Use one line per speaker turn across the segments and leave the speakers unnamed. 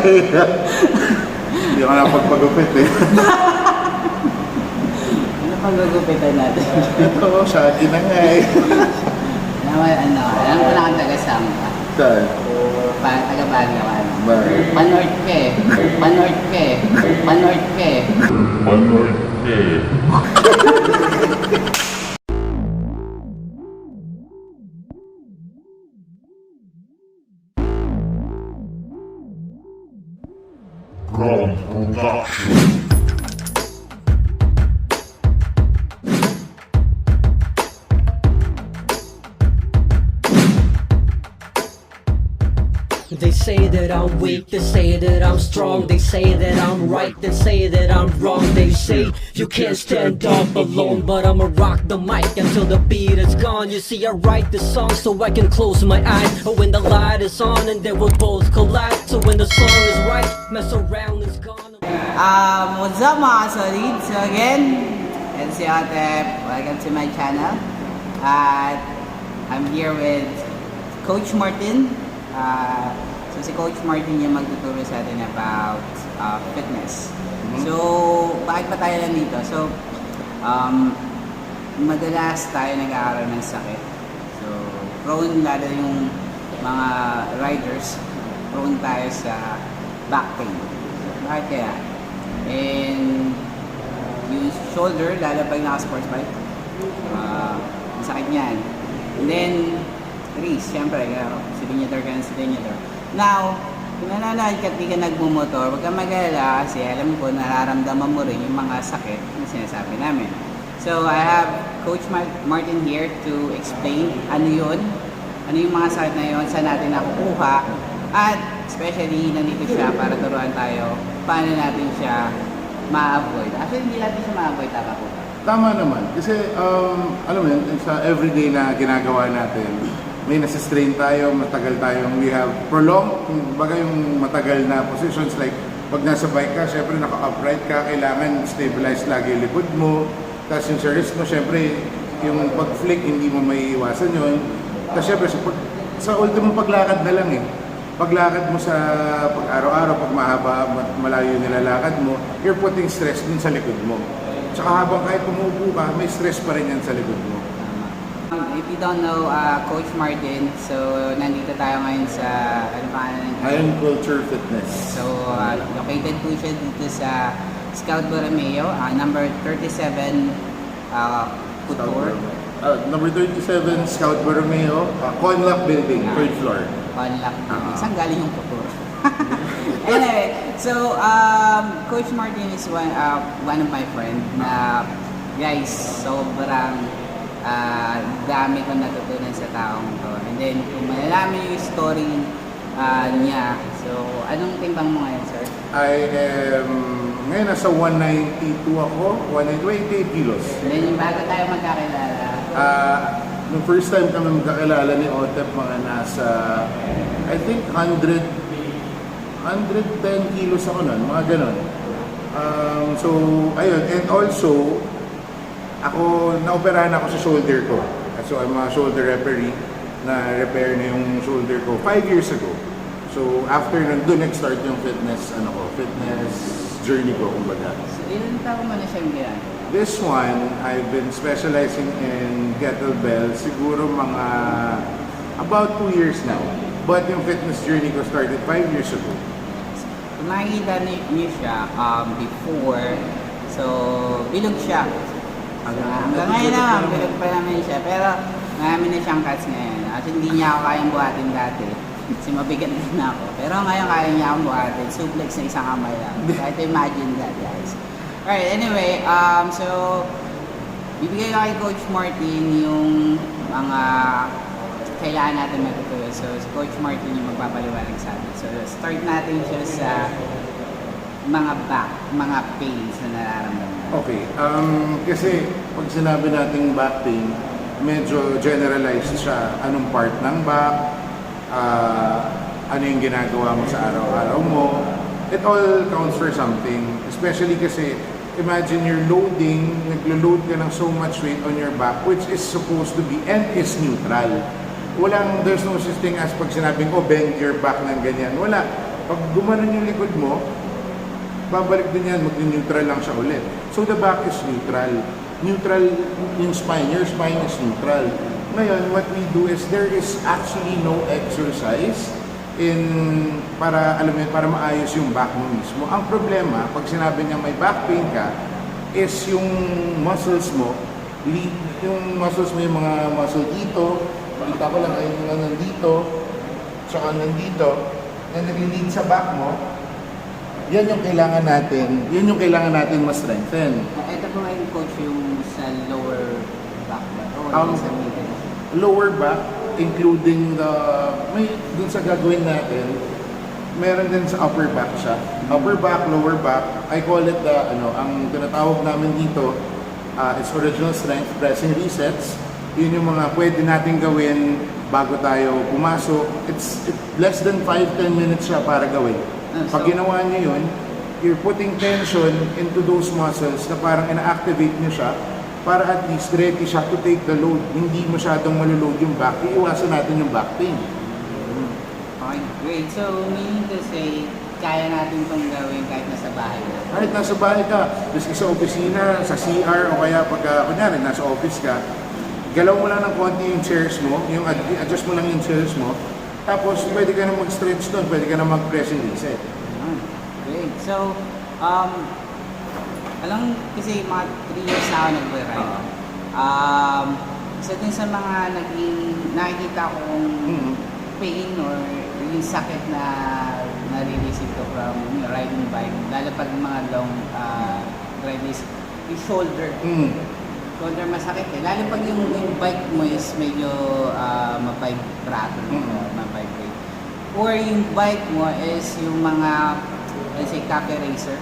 Hindi ako napagpagupit eh.
Ano pang gugupitan natin?
Ito, shaggy na nga eh.
Alam ko na ang taga-sang ka.
Saan?
Taga-Baguio ka.
Bakit?
Panort ka eh. Panort ka eh. Panort ka eh.
Panort ka eh. Ground Production.
They say that I'm weak, they say that I'm strong, they say that I'm right, they say that I'm wrong. They say you can't stand up alone, but I'ma rock the mic until the beat is gone. You see, I write the song so I can close my eyes when the light is on, and they will both collide. So when the song is right, mess around is gone.
What's up mga solid? So again, it's Otep. Welcome to my channel. At I'm here with Coach Martin. So si Coach Martin yung magtuturo sa atin about fitness. So, bakit pa tayo nandito? So, madalas tayo nag-aaral ng sakit. So, prone lalo yung mga riders, prone tayo sa back pain. Bakit kaya? And yung shoulder, lalo pag naka-sports bike, masakit niyan. And then, wrist, syempre, silinyator ka ng silinyator. Now, kung nananalig ka at di ka nagmumotor, huwag kang mag-alala kasi alam ko, nararamdaman mo rin yung mga sakit na sinasabi namin. So, I have Coach Martin here to explain ano yun, ano yung mga sakit na yun, saan natin nakukuha, at especially, nandito siya para turuan tayo paano natin siya ma-avoid. Actually, hindi natin siya ma-avoid, tama po.
Tama naman. Kasi, alam mo yun, sa everyday na ginagawa natin, may nasa-strain tayo, matagal tayong, we have prolonged, baga yung matagal na positions like pag nasa bike ka, syempre naka-upright ka, kailangan stabilize lagi yung likod mo, tapos yung sa wrist mo, syempre yung pag-flick, hindi mo may iwasan yun. Tapos syempre, sa ultimo paglakad na lang eh. Paglakad mo sa pag-araw-araw, pag mahaba, malayo yung nilalakad mo, you're putting stress din sa likod mo. Tsaka habang kahit umuupo ka, may stress pa rin yan sa likod mo.
If you don't know Coach Martin, so nandito tayo ngayon sa ano pa
Iron Culture Fitness.
So located po siya dito sa Scout Borromeo, number 37 Couture.
Number 37 Scout Borromeo, Conlac Building, 3rd floor.
Conlac. Saan galing yung Couture? Anyway, so Coach Martin is one of my friend na guys, sobrang dami kong natutunan sa taong to. And then, kung malalaman yung story niya, so, anong timbang mo ngayon, sir?
I am, ngayon nasa 192 ako, 188 kilos.
And then, yung bago tayo magkakilala?
Nung first time kami magkakilala ni Otep, mga nasa, I think 110 kilos ako nun, mga ganon. So, ayun, and also, ako, naoperahan ako sa shoulder ko. So, I'm a shoulder referee na repair na yung shoulder ko 5 years ago. So, after nun, doon nag-start yung fitness journey ko, kumbaga.
So, ilan taon mo na siyang ginagawa?
This one, I've been specializing in kettlebell siguro mga about 2 years now. But yung fitness journey ko started 5 years ago.
Kung makikita niyo siya before, so, bilog siya. Hanggang ngayon naman, bilog pa naman siya. Pero marami na siyang cuts ngayon. At hindi niya ako kayang buhatin dati. Kasi mabigat din ako. Pero ngayon kaya niya akong buhatin. Suplex na isang kamay lang. Try to imagine that, guys. Alright, anyway, so bibigay ko kay Coach Martin yung mga kailangan natin matutunan. So, si Coach Martin yung magpapaliwanag sa atin. So, start natin siya sa mga pains na nararamdaman.
Okay, kasi pag sinabi nating back pain, medyo generalized siya. Anong part ng back, ano yung ginagawa mo sa araw-araw mo. It all counts for something. Especially kasi, imagine you're loading, naglo-load ka ng so much weight on your back, which is supposed to be and is neutral. There's no such thing as pag sinabing, oh, bend your back ng ganyan. Wala. Pag gumanon yung likod mo, babalik din yan, mag-neutral lang siya ulit. So the back is neutral. Neutral yung spine, your spine is neutral. Ngayon, what we do is there is actually no exercise para alam mo yun, para maayos yung back mo mismo. Ang problema, pag sinabi niya may back pain ka, is yung muscles mo, yung mga muscle dito, kita ko lang ay yung nandito, tsaka nandito, na nag-lead sa back mo, yan yung kailangan natin ma-strengthen.
Ito po ngayon, coach, yung sa lower back ba? O sa middle?
Lower back, including dun sa gagawin natin, meron din sa upper back siya. Upper back, lower back, I call it ang tinatawag namin dito, it's original strength, pressing resets. Yun yung mga pwede natin gawin bago tayo pumasok. It's less than 5-10 minutes siya para gawin. Pag ginawa niyo yun, you're putting tension into those muscles na parang ina-activate niyo siya para at least ready siya to take the load. Hindi masyadong malulod yung back. Iiwasan natin yung back pain.
Okay, great. So, meaning to say, kaya natin itong gawin kahit nasa bahay na.
Kahit nasa bahay ka, maski sa opisina, sa CR, o kaya pagka, kunyari, nasa office ka, galaw mo lang ng konti yung chairs mo, adjust mo lang yung chairs mo, tapos pwede ka na mag-stretch doon, pwede ka na mag-press and reset.
Great. So, alam kasi mga 3 years na ako nag-ride. Isa din sa mga nakikita kong pain or yung sakit na nare-receive ko from riding bike, lalo pag mga long ride is yung shoulder. Shoulder masakit eh. Lalo pag yung bike mo is medyo mabibrato, mabibrate. Or yung bike mo is yung mga, let's say, cafe racer.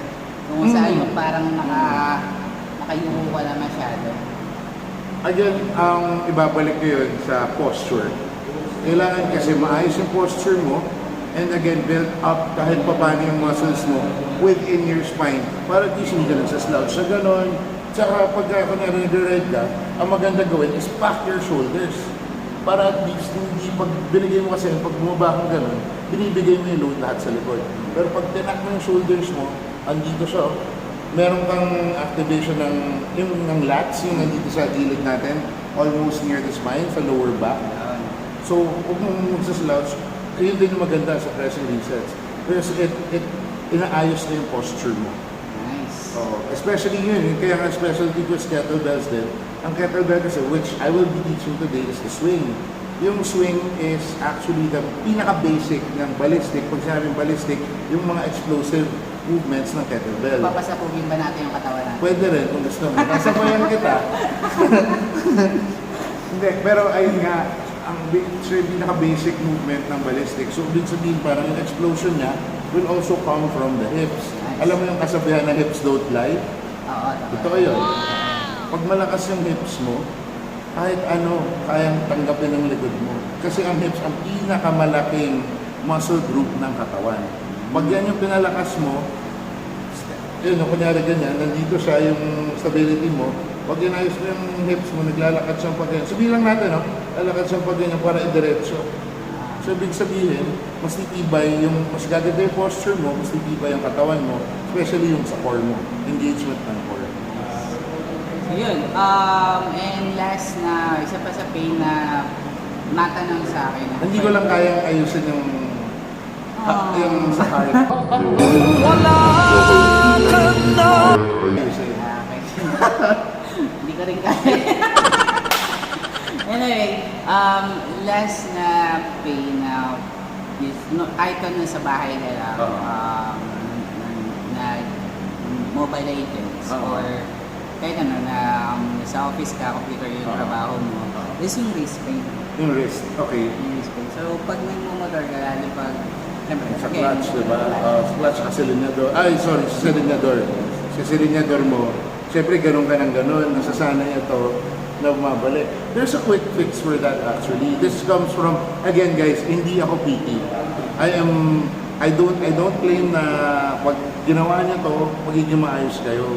Kung saan yung parang nakayuko ka na masyado.
Again, ang ibabalik ko yun sa posture. Kailangan kasi maayos yung posture mo, and again, build up kahit pa paano yung muscles mo within your spine. Para at least hindi ka nagsaslouch sa ganon. Tsaka pagka nag-ride ka, ang maganda gawin is pack your shoulders. Para at least hindi, pag binigay mo kasi, pag bumaba kang ganon, binibigay mo yung load lahat sa likod. Pero pag tinak mo yung shoulders mo, andito siya, meron kang activation ng lats, yung nandito sa gilid natin, almost near the spine, sa lower back. So, huwag mong magsaslouch, yun din yung maganda sa pressing resets. Because inaayos na yung posture mo.
Nice.
Especially yun, kaya nga specialty ko is kettlebells din. Ang kettlebell kasi, which I will be teaching today, is the swing. Yung swing is actually the pinaka-basic ng ballistic. Pag sinabing ballistic, yung mga explosive movements ng kettlebell.
Papasapugin ba natin yung katawan natin?
Pwede rin kung gusto mo. Kasabayan kita. Hindi, pero ayun nga, ang pinaka-basic movement ng ballistic. So, ibig sabihin parang yung explosion niya will also come from the hips.
Nice.
Alam mo yung kasabihan na hips don't lie?
Oo.
Ito yun. Pag malakas yung hips mo, kahit ano, kayang tanggapin ng likod mo. Kasi ang hips, ang pinakamalaking muscle group ng katawan. Pag yan yung pinalakas mo, yun, kunyari ganyan, nandito siya yung stability mo, pag inayos mo yung hips mo, naglalakad siyang pag ganyan. Sabihin lang natin, lalakad siyang pag ganyan para idiretso. So, ibig sabihin, mas titibay mas gaganda yung posture mo, mas titibay yung katawan mo, especially yung sa core mo, engagement ng core.
So, yun. And last na, isa pa sa pain na matanong sa akin.
Hindi ko lang kayang ayusin yung sa heart.
Wala ka na.
Hindi ko rin kaya. Anyway, last na pain na is icon na sa bahay ka lang, na mobile agents or kahit ano na sa office ka, computer yung trabaho mo, is yung wrist pain.
Yung wrist, okay.
Yung wrist pain. So, pag nagmumotor ka, lalo pag
Sa clutch, diba? Sa clutch, sa silinyador. Sa silinyador. Sa silinyador mo, siyempre ganun ka ng ganun, nasasanay ito na bumabalik. There's a quick fix for that actually. This comes from, again guys, hindi ako PT. I don't claim na pag ginawa niya to, magiging maayos kayo.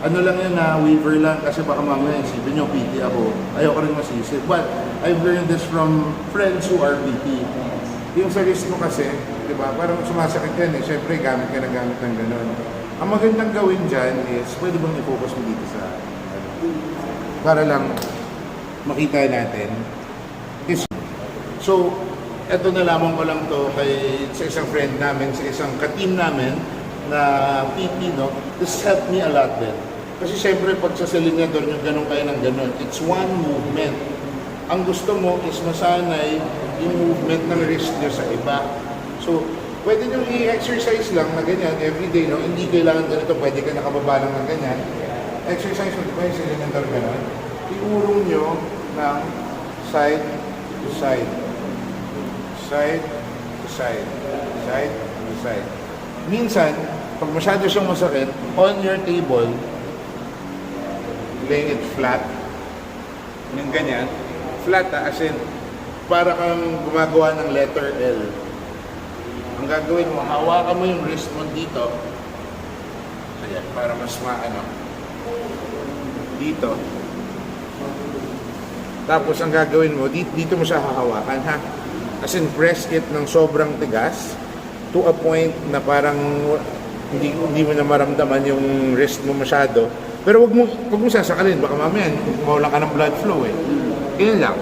Ano lang yun na waiver lang kasi baka mamaya isipin nyo PT ako. Ayoko rin masisip. But I've learned this from friends who are PT. Yung sa wrist mo kasi, di ba? Parang sumasakit yan eh. Siyempre, gamit ka ng gano'n. Ang magandang gawin dyan is, pwede bang i-focus mo dito sa, para lang makita natin. So, eto nalaman ko lang to sa isang friend namin, sa isang ka-team namin na PT, no? This helped me a lot din. Kasi siyempre, pag sa salinyador nyo, ganun kayo ng ganun. It's one movement. Ang gusto mo is masanay yung movement ng wrist nyo sa iba. So, pwede nyo i-exercise lang na ganyan everyday, no? Hindi kailangan ganito, pwede ka nakababa lang ng ganyan. Exercise mo, di ba yung salinyador ganun? Iurong nyo ng side to side. Side to side. Side to side. Minsan, pag masyado siyang masakit, on your table, lay it flat. Yung ganyan. Flat as in, para kang gumagawa ng letter L. Ang gagawin mo, hawakan mo yung wrist mo dito. Ayan, para mas maano. Dito. Tapos ang gagawin mo, dito mo siya hahawakan, ha? As in, press it ng sobrang tigas to a point na parang hindi mo na maramdaman yung wrist mo masyado. Pero wag mo sasakalin, baka mamaya mawalan ka ng blood flow eh. Yun lang.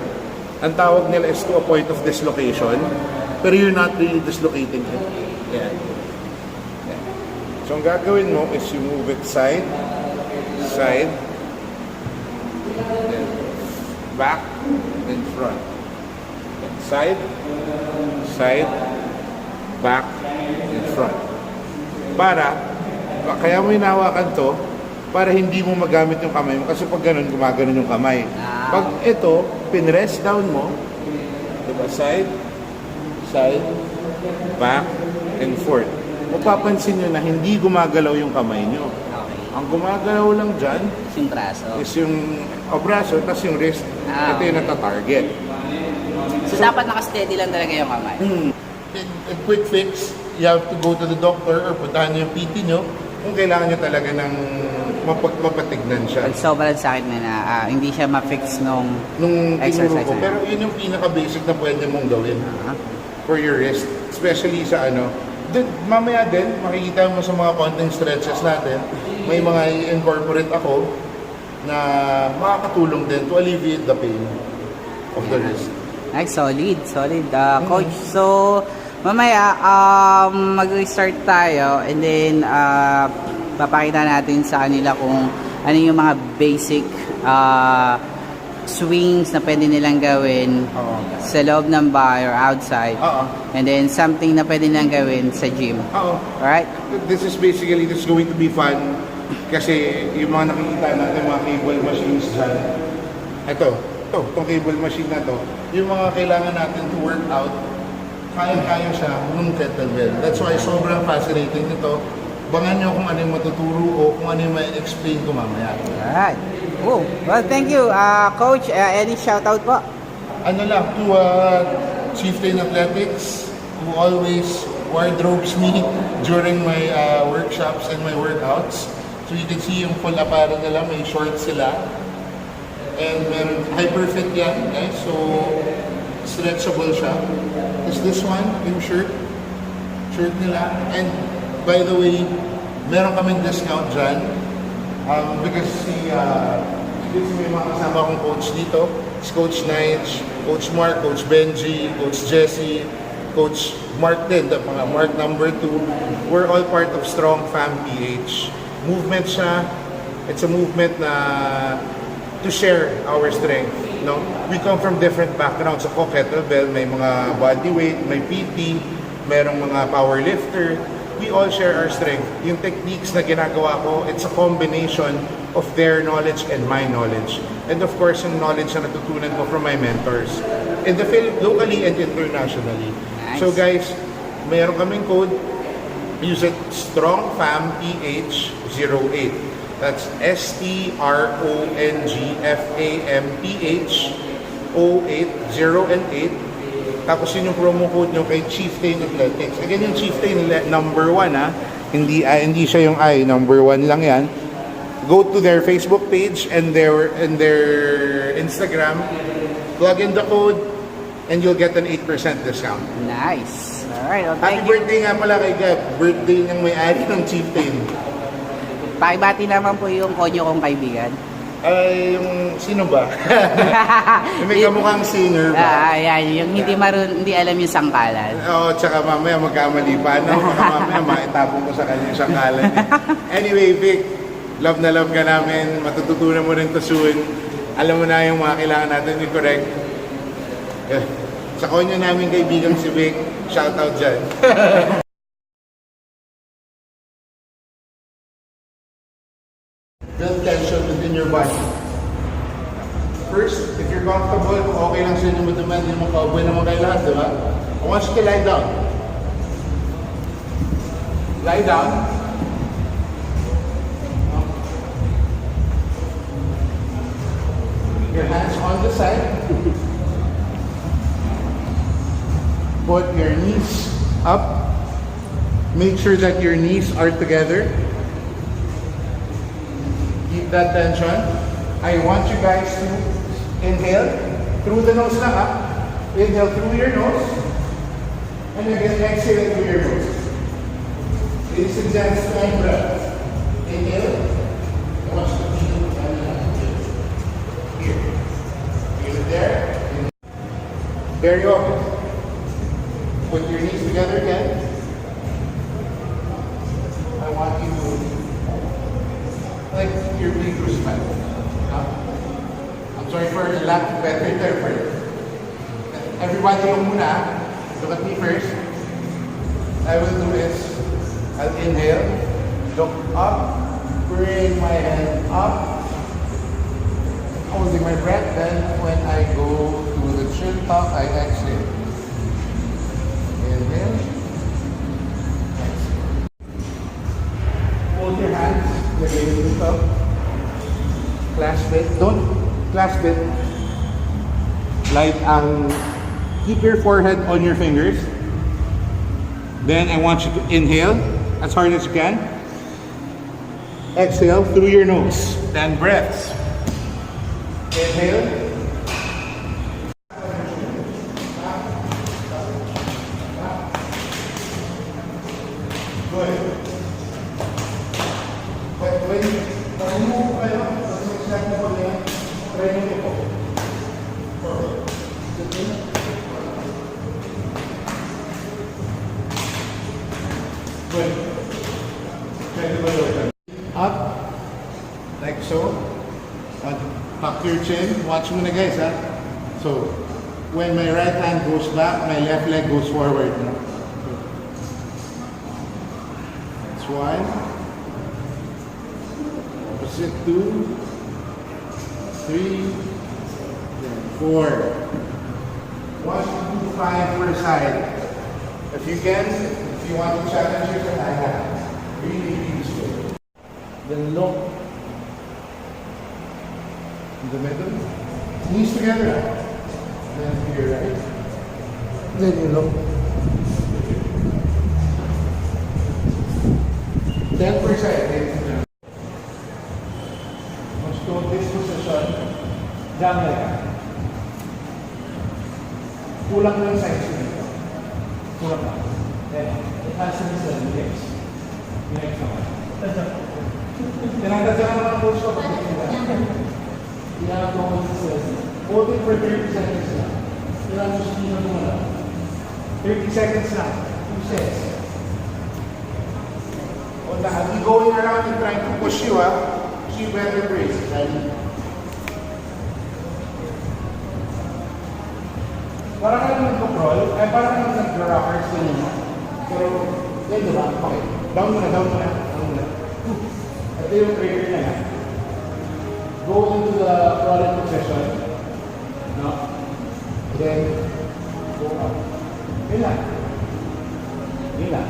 Ang tawag nila is to a point of dislocation, pero you're not really dislocating it. Yan. Yan. So ang gagawin mo is you move it side, side, then back, then front. Then side, side, back, then front. Kaya mo hinahawakan to, para hindi mo magamit yung kamay mo. Kasi pag ganun, gumaganon yung kamay. Pag ito, pinrest down mo, diba, side, side, back, and forth. Mapapansin nyo na hindi gumagalaw yung kamay nyo.
Okay.
Ang gumagalaw lang dyan
Yung braso.
is yung braso, tas yung wrist. Ito yung natatarget.
So, dapat naka-steady lang talaga yung kamay.
A quick fix, you have to go to the doctor or puntahan nyo yung PT nyo kung kailangan nyo talaga ng mapatignan siya.
Pag sobrang sakit na hindi siya ma-fix nung exercise
tinuro ko.
na.
Pero yun yung pinaka-basic na pwede mong gawin for your wrist. Especially sa mamaya din, makikita mo sa mga konting stretches natin, may mga i-incorporate ako na makakatulong din to alleviate the pain of the wrist.
Nice, solid, coach. So, mamaya, mag-start tayo and then papakita natin sa kanila kung ano yung mga basic swings na pwede nilang gawin sa loob ng bahay or outside. And then something na pwede nilang gawin sa gym. Alright?
This is going to be fun kasi yung mga nakikita natin, mga cable machines dyan. Itong cable machine na to, yung mga kailangan natin to work out, kaya siya nung kettlebell. That's why sobrang fascinating nito. Bangan nyo kung ano yung matuturo o kung ano yung ma-explain ko mamaya.
Alright. Oh, well, thank you, Coach. Any shoutout po?
To Chieftain Athletics, who always wardrobes me during my workshops and my workouts. So you can see yung full apparel nila, may shorts sila. And meron hyperfit yan, guys. So stretchable siya. Is this one, yung shirt nila. And by the way, meron kaming discount dyan. Because may mga kasama akong coach dito. It's Coach Nige, Coach Mark, Coach Benji, Coach Jesse, Coach Mark din, the mga Mark number 2. We're all part of Strong Fam PH. Movement siya. It's a movement na to share our strength. No? We come from different backgrounds. Ako, kettlebell, may mga bodyweight, may PT, merong mga powerlifter. We all share our strength. Yung techniques na ginagawa ko, it's a combination of their knowledge and my knowledge. And of course, yung knowledge na natutunan ko from my mentors. In the field, locally and internationally.
Nice.
So guys, mayroon kaming code. Use it StrongFamPH08. That's StrongFampH08, 0 and 8. Tapos yun yung promo code nyo kay Chieftain Athletics. Again, yung Chieftain number 1 hindi siya yung number 1 lang yan. Go to their Facebook page and their Instagram, plug in the code, and you'll get an 8% discount.
Nice. Alright, well,
Happy
thank you.
birthday nga pala kay Gab. Birthday niyang may-ari ng Chieftain.
Pakibati naman po yung konyo kong kaibigan.
Ay, yung sino ba? Yung may kamukhang singer ba?
Yan, yung hindi alam yung sangkalan.
Oo, tsaka mamaya magkamali pa. No? Baka mamaya maitapon ko sa kanya yung sangkalan. Anyway, Vic, love na love ka namin. Matututunan mo rin to soon. Alam mo na yung mga kailangan natin i-correct. Sa konyo namin kaibigan si Vic, shoutout dyan. Build tension within your body. First, if you're comfortable, kung okay lang sa inyo madaman, hindi mo kauboy naman kayo lahat, di ba? I want you to lie down. Lie down. Your hands on the side. Put your knees up. Make sure that your knees are together. Keep that tension. I want you guys to inhale through the nose lang, ha? Inhale through your nose. And again, exhale through your nose. Ladies and gents, time breath. Inhale. I want you to feel here. Feel it there. Very open. Put your knees together again. I want you to like your big smile. I'm sorry for a lack of better term for it. Everybody look muna. Look at me first. I will do this. I'll inhale. Look up. Bring my hand up. Holding my breath. Then when I go to the chin top, I exhale. Inhale. Exhale. Hold your hands. Lagay mo dito. Clasp it. Don't clasp it. Keep your forehead on your fingers. Then I want you to inhale as hard as you can. Exhale through your nose. 10 breaths. Inhale. Good. But when you try nyo po. Good. Up, like so. Tuck your chin. Watch mo na guys, ha? So, when my right hand goes back, my left leg goes forward. That's one. Opposite 2, 3, 4. 1, 2, 5 per side. If you can, if you want to challenge yourself, I have. Really slow. Then look in the middle. Knees together. Then to your right. Then you look. 10 per side. Once you go this position, down like that. Kulang lang size nito. Kulang lang. Then, it has to be the legs. Legs naman. Tinatadya naman ang pulso pag tinatawag ko sa hold it for 30 seconds lang. Tinatawag mo lang. 30 seconds lang. 2 sets. I'll be going around and trying to push you up. See better brace. Ready? Parang ka naman nag-crawl, ay parang ka naman nag-rockers din mo. Pero, yan diba? Okay. Down muna, down muna. Down muna. Ito yung trigger na yan. Go into the crawling position. No? Then, go up. Yun lang. Yun lang.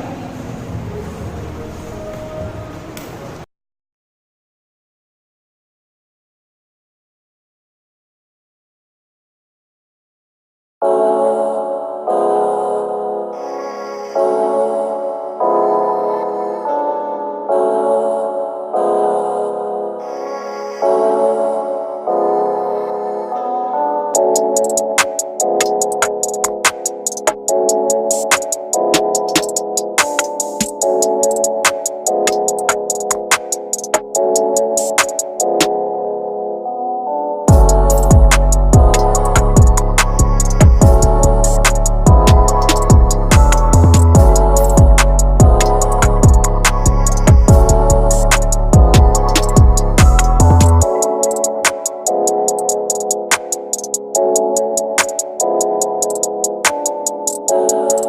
Oh